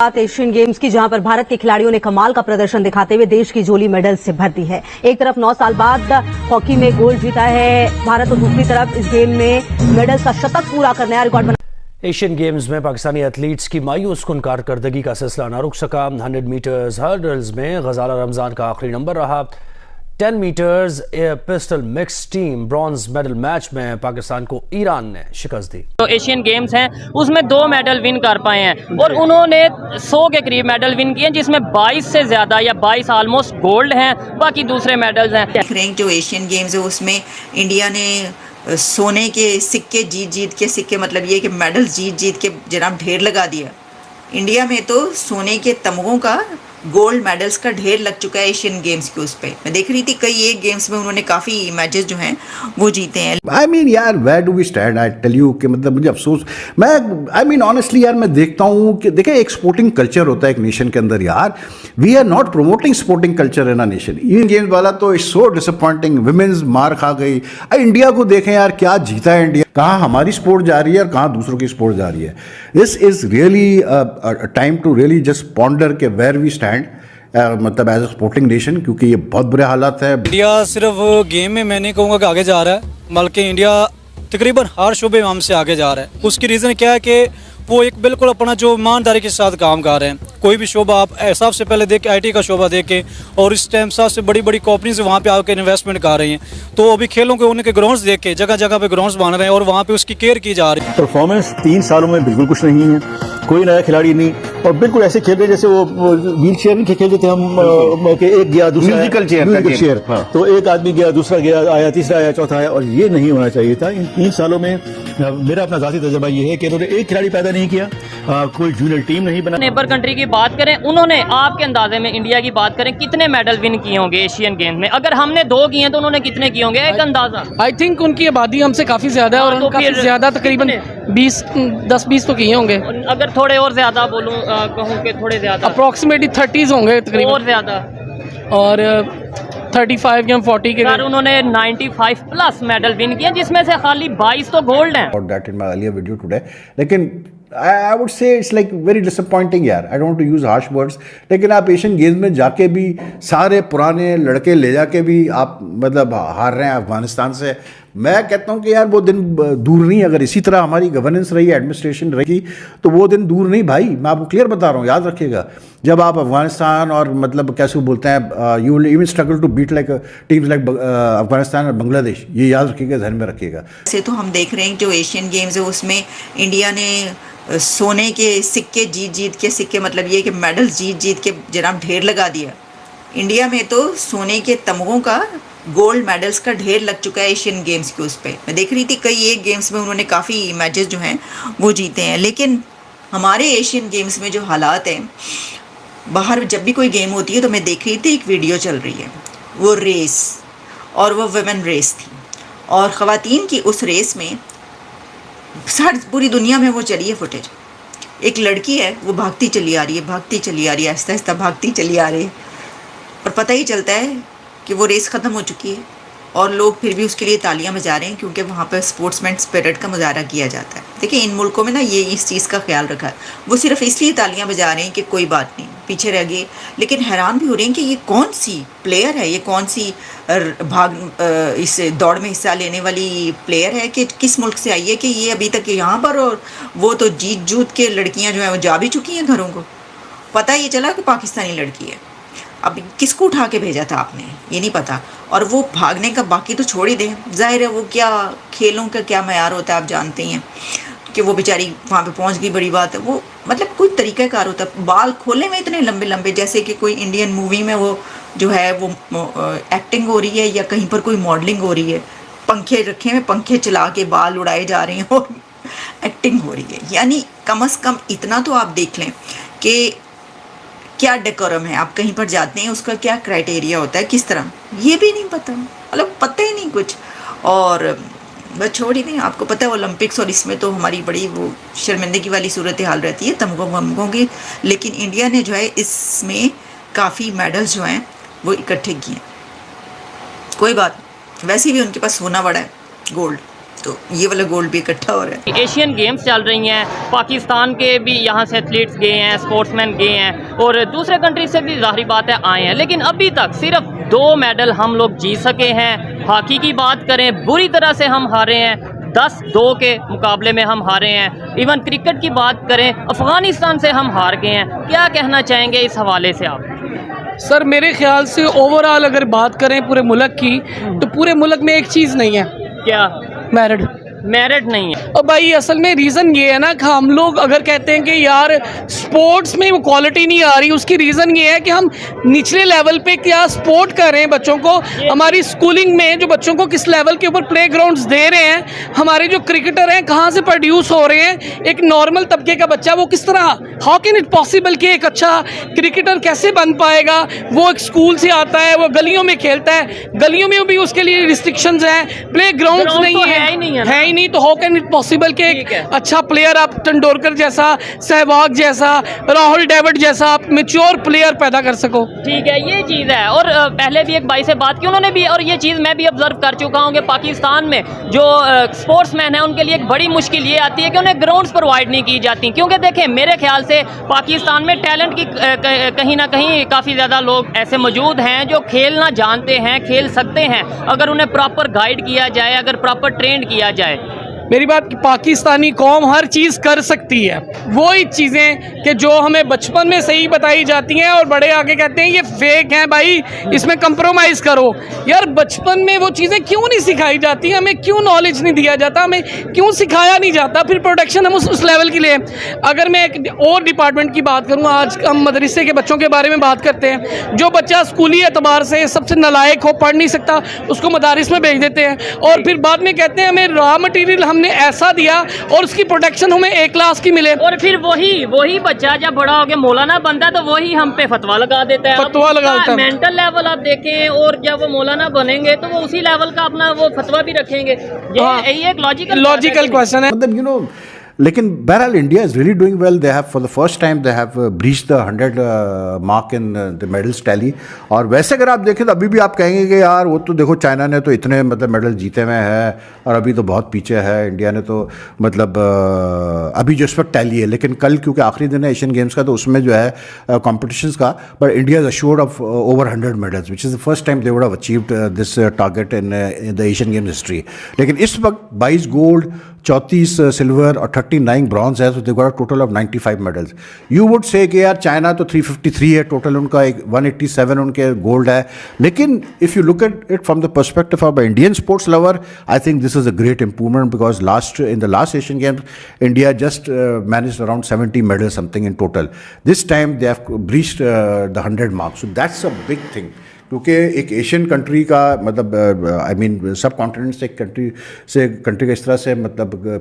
बात Asian games की, जहां पर भारत के खिलाड़ियों ने कमाल का प्रदर्शन दिखाते हुए देश की झोली मेडल से भर दी है। एक तरफ 9 साल बाद हॉकी में गोल्ड जीता है भारत और दूसरी तरफ इस गेम में मेडल का शतक पूरा करने का रिकॉर्ड बना। एशियन गेम्स में पाकिस्तानी एथलीट्स की मायूस कुन कारकर्दगी का सिलसिला न रुक सका। 100 मीटर्स हर्डल्स में गजाला रमजान का आखिरी नंबर रहा। 10 metres air pistol mix team bronze medal match में पाकिस्तान को ईरान ने शिकस्त दी। तो एशियन गेम्स हैं उसमें 2 मेडल विन कर पाए हैं और उन्होंने 100 के करीब मेडल विन किए, जिसमें 22 से ज़्यादा या 22 ऑलमोस्ट गोल्ड हैं, बाकी दूसरे मेडल्स हैं। देख रहे हैं जो एशियन गेम्स है उसमें इंडिया ने सोने के सिक्के जीत के सिक्के, मतलब ये कि मेडल जीत के जनाब ढेर लगा दिया। इंडिया में तो सोने के तमगों का गोल्ड मेडल्स का ढेर लग चुका है एशियन गेम्स के उस पे। मैं देख रही थी कई एक गेम्स में उन्होंने काफ़ी मैचेस जो हैं वो जीते हैं। आई मीन यार where do we stand, I tell you कि मतलब मुझे अफसोस, मैं आई मीन ऑनेस्टली यार मैं देखता हूँ कि देखें एक स्पोर्टिंग कल्चर होता है एक नेशन के अंदर यार, we are not promoting sporting culture in a nation. Indian games वाला तो इट्स सो डिसअपॉइंटिंग, विमेंस मार खा गई। इंडिया को देखें यार क्या जीता है इंडिया, कहाँ हमारी स्पोर्ट जा रही है और कहाँ दूसरों की स्पोर्ट जा रही है। This is really time to really just ponder के वेयर वी स्टैंड मतलब एज अ स्पोर्टिंग नेशन, क्योंकि ये बहुत बुरे हालात है। इंडिया सिर्फ गेम में मैं नहीं कहूँगा कि आगे जा रहा है, बल्कि इंडिया तकरीबन हर शोबे में हमसे आगे जा रहा है। उसकी रीज़न क्या है कि वो एक बिल्कुल अपना जो ईमानदारी के साथ काम कर रहे हैं। कोई भी शोबा आप सबसे पहले देख के IT का शोबा देख के, और इस टाइम सबसे बड़ी बड़ी कंपनीज वहाँ पे आकर इन्वेस्टमेंट कर रही हैं। तो अभी खेलों के उनके ग्राउंड्स देख के जगह जगह पे ग्राउंड्स बन रहे हैं और वहाँ पे उसकी केयर की जा रही है। परफॉर्मेंस 3 सालों में बिल्कुल कुछ नहीं है, कोई नया खिलाड़ी नहीं, और बिल्कुल ऐसे खेल रहे जैसे वो व्हील चेयर नहीं खेलते थे हम कि एक गया दूसरा म्यूजिकल चेयर, हाँ। तो एक आदमी गया, दूसरा गया, आया, तीसरा आया, चौथा आया, और ये नहीं होना चाहिए था। इन 3 सालों में मेरा अपना जाती तजुर्बा ये है कि उन्होंने एक खिलाड़ी पैदा नहीं किया, कोई जूनियर टीम नहीं बना। नेबर कंट्री की बात करें, उन्होंने आपके अंदाजे में इंडिया की बात करें कितने मेडल विन किए होंगे एशियन गेम्स में? अगर हमने 2 किए हैं तो उन्होंने कितने किए होंगे, एक अंदाजा? आई थिंक उनकी आबादी हमसे काफ़ी ज़्यादा है और काफ़ी ज़्यादा, तकरीबन 10-20 तो किए होंगे। अगर थोड़े और ज़्यादा बोलूँ, कहूँ कि थोड़े ज़्यादा, अप्रॉक्सीमेटली 30s होंगे तकरीबन, और ज़्यादा, और 35 या 40 के। सर उन्होंने 95 प्लस मेडल विन किए, जिसमें से खाली 22 तो गोल्ड हैं। और that in my earlier video today, लेकिन I would say it's like very disappointing यार। I don't want to use harsh words, लेकिन आप एशियन गेम्स में जाके भी सारे पुराने लड़के ले जाके भी आप मतलब हार रहे हैं अफगानिस्तान से। मैं कहता हूँ कि यार वो दिन दूर नहीं, अगर इसी तरह हमारी गवर्नेंस रही, एडमिनिस्ट्रेशन रही, तो वो दिन दूर नहीं भाई। मैं आपको क्लियर बता रहा हूँ, याद रखिएगा, जब आप अफगानिस्तान और मतलब कैसे बोलते हैं, you will even struggle to beat like teams like Afghanistan और बांग्लादेश, ये याद रखिएगा, ध्यान में रखिएगा। से तो हम देख रहे हैं जो एशियन गेम्स है उसमें इंडिया ने सोने के सिक्के जीत के सिक्के, मतलब ये कि मेडल जीत के जनाब ढेर लगा दिया। इंडिया में तो सोने के तमगों का गोल्ड मेडल्स का ढेर लग चुका है एशियन गेम्स के उस पे। मैं देख रही थी कई एक गेम्स में उन्होंने काफ़ी मैचेस जो हैं वो जीते हैं। लेकिन हमारे एशियन गेम्स में जो हालात हैं, बाहर जब भी कोई गेम होती है तो मैं देख रही थी एक वीडियो चल रही है, वो रेस, और वो वुमेन रेस थी, और ख़वातीन की उस रेस में सारी पूरी दुनिया में वो चली है फुटेज। एक लड़की है वो भागती चली आ रही है, आहिस्ता आहिस्ता भागती चली आ रही है, और पता ही चलता है कि वो रेस ख़त्म हो चुकी है, और लोग फिर भी उसके लिए तालियां बजा रहे हैं, क्योंकि वहाँ पर स्पोर्ट्समैन स्पिरिट का मुजाहरा किया जाता है। देखिए इन मुल्कों में ना ये इस चीज़ का ख्याल रखा है, वो सिर्फ इसलिए तालियां बजा रहे हैं कि कोई बात नहीं, पीछे रह गए। लेकिन हैरान भी हो रहे हैं कि ये कौन सी प्लेयर है, ये कौन सी इस दौड़ में हिस्सा लेने वाली प्लेयर है, कि किस मुल्क से आई है, कि ये अभी तक यहाँ पर, और वो तो जीत के लड़कियाँ जो हैं वो जा भी चुकी हैं घरों को। पता ये चला कि पाकिस्तानी लड़की है, अब किसको उठा के भेजा था आपने ये नहीं पता। और वो भागने का बाकी तो छोड़ ही दें, जाहिर है वो क्या खेलों का क्या मयार होता है आप जानते हैं, कि वो बेचारी वहाँ पे पहुँच गई, बड़ी बात है। वो मतलब कोई तरीक़ाकार होता है, बाल खोले में इतने लंबे लंबे, जैसे कि कोई इंडियन मूवी में वो जो है वो एक्टिंग हो रही है या कहीं पर कोई मॉडलिंग हो रही है। पंखे रखे हुए, पंखे चला के बाल उड़ाए जा रहे हैं और एक्टिंग हो रही है। यानी कम से कम इतना तो आप देख लें कि क्या डेकोरम है, आप कहीं पर जाते हैं उसका क्या क्राइटेरिया होता है, किस तरह, ये भी नहीं पता, मतलब पता ही नहीं कुछ। और बस छोड़ ही दें, आपको पता है ओलंपिक्स और इसमें तो हमारी बड़ी वो शर्मिंदगी वाली सूरत हाल रहती है तमगों वमगों की। लेकिन इंडिया ने जो है इसमें काफ़ी मेडल्स जो हैं वो इकट्ठे किए हैं। कोई बात, वैसे भी उनके पास सोना बड़ा है, गोल्ड, तो ये वाला गोल्ड भी इकट्ठा हो रहा है। एशियन गेम्स चल रही हैं, पाकिस्तान के भी यहाँ से एथलीट्स गए हैं, स्पोर्ट्समैन गए हैं और दूसरे कंट्री से भी ज़ाहिर बात है आए हैं, लेकिन अभी तक सिर्फ 2 मेडल हम लोग जीत सके हैं। हॉकी की बात करें, बुरी तरह से हम हारे हैं, 10-2 के मुकाबले में हम हारे हैं। इवन क्रिकेट की बात करें, अफ़गानिस्तान से हम हार गए हैं। क्या कहना चाहेंगे इस हवाले से आप? सर मेरे ख्याल से ओवरऑल अगर बात करें पूरे मुल्क की, तो पूरे मुल्क में एक चीज़ नहीं है। क्या? मेरिट नहीं है। और भाई असल में रीज़न ये है ना कि हम लोग अगर कहते हैं कि यार स्पोर्ट्स में वो क्वालिटी नहीं आ रही, उसकी रीज़न ये है कि हम निचले लेवल पे क्या स्पोर्ट कर रहे हैं बच्चों को। हमारी स्कूलिंग में जो बच्चों को किस लेवल के ऊपर प्ले ग्राउंड्स दे रहे हैं, हमारे जो क्रिकेटर हैं कहाँ से प्रोड्यूस हो रहे हैं, एक नॉर्मल तबके का बच्चा वो किस तरह, हाउ कैन इट पॉसिबल कि एक अच्छा क्रिकेटर कैसे बन पाएगा? वो एक स्कूल से आता है, वो गलियों में खेलता है, गलियों में भी उसके लिए रिस्ट्रिक्शंस हैं, प्ले ग्राउंड्स नहीं है नहीं, तो हाउ कैन इट पॉसिबल कि एक अच्छा प्लेयर आप तेंदुलकर जैसा, सहवाग जैसा, राहुल डेविड जैसा आप मैच्योर प्लेयर पैदा कर सको? ठीक है, ये चीज़ है। और पहले भी एक भाई से बात की उन्होंने भी, और ये चीज़ मैं भी ऑब्जर्व कर चुका हूँ कि पाकिस्तान में जो स्पोर्ट्समैन है उनके लिए एक बड़ी मुश्किल ये आती है कि उन्हें ग्राउंड्स प्रोवाइड नहीं की जाती। क्योंकि देखें, मेरे ख्याल से पाकिस्तान में टैलेंट की कहीं ना कहीं काफ़ी ज़्यादा लोग ऐसे मौजूद हैं जो खेलना जानते हैं, खेल सकते हैं, अगर उन्हें प्रॉपर गाइड किया जाए, अगर प्रॉपर ट्रेंड किया जाए। मेरी बात कि पाकिस्तानी कौम हर चीज़ कर सकती है, वो ही चीज़ें कि जो हमें बचपन में सही बताई जाती हैं और बड़े आके कहते हैं ये फेक हैं भाई, इसमें कंप्रोमाइज़ करो। यार बचपन में वो चीज़ें क्यों नहीं सिखाई जाती, हमें क्यों नॉलेज नहीं दिया जाता, हमें क्यों सिखाया नहीं जाता? फिर प्रोटेक्शन हम उस लेवल के लिए। अगर मैं एक और डिपार्टमेंट की बात करूँ, आज हम मदरसे के बच्चों के बारे में बात करते हैं। जो बच्चा स्कूली एतबार से सबसे नालायक हो, पढ़ नहीं सकता, उसको मदारिस में भेज देते हैं और फिर बाद में कहते हैं हमें रॉ मटीरियल हमने ऐसा दिया और उसकी प्रोटेक्शन हमें A क्लास की मिले। और फिर वही बच्चा जब बड़ा हो गया मौलाना बनता है तो वही हम पे फतवा लगा देता है। फतवा लगा देता है। मेंटल लेवल आप देखें, और जब वो मौलाना बनेंगे तो वो उसी लेवल का अपना वो फतवा भी रखेंगे। ये एक लॉजिकल क्वेश्चन है। मतलब लेकिन बहरहाल India is really doing well. They have for the first time they have breached the 100 mark in the medals tally. और वैसे अगर आप देखें तो अभी भी आप कहेंगे कि यार वो तो देखो चाइना ने तो इतने मतलब मेडल जीते हुए हैं और अभी तो बहुत पीछे है, इंडिया ने तो मतलब अभी जो इस वक्त टैली है। लेकिन कल क्योंकि आखिरी दिन है एशियन गेम्स का, तो उसमें जो है कॉम्पिटिशन्स का, but India is assured of over 100 medals which is the first time they would have achieved this target in the Asian games history. लेकिन इस वक्त 22 गोल्ड, 34 सिल्वर और 39 ब्रॉन्ज है, तो they got a total of 95 medals. You would say कि यार China तो 353 है टोटल उनका, 187 उनके गोल्ड है। लेकिन if you look at it from the perspective of Indian sports lover, I think this is a great improvement because in the last Asian games India just managed around 70 medals something in total. This time they have breached the 100 mark, so that's a big thing. क्योंकि एक Asian country का मतलब I mean सब continent से country का इस तरह से मतलब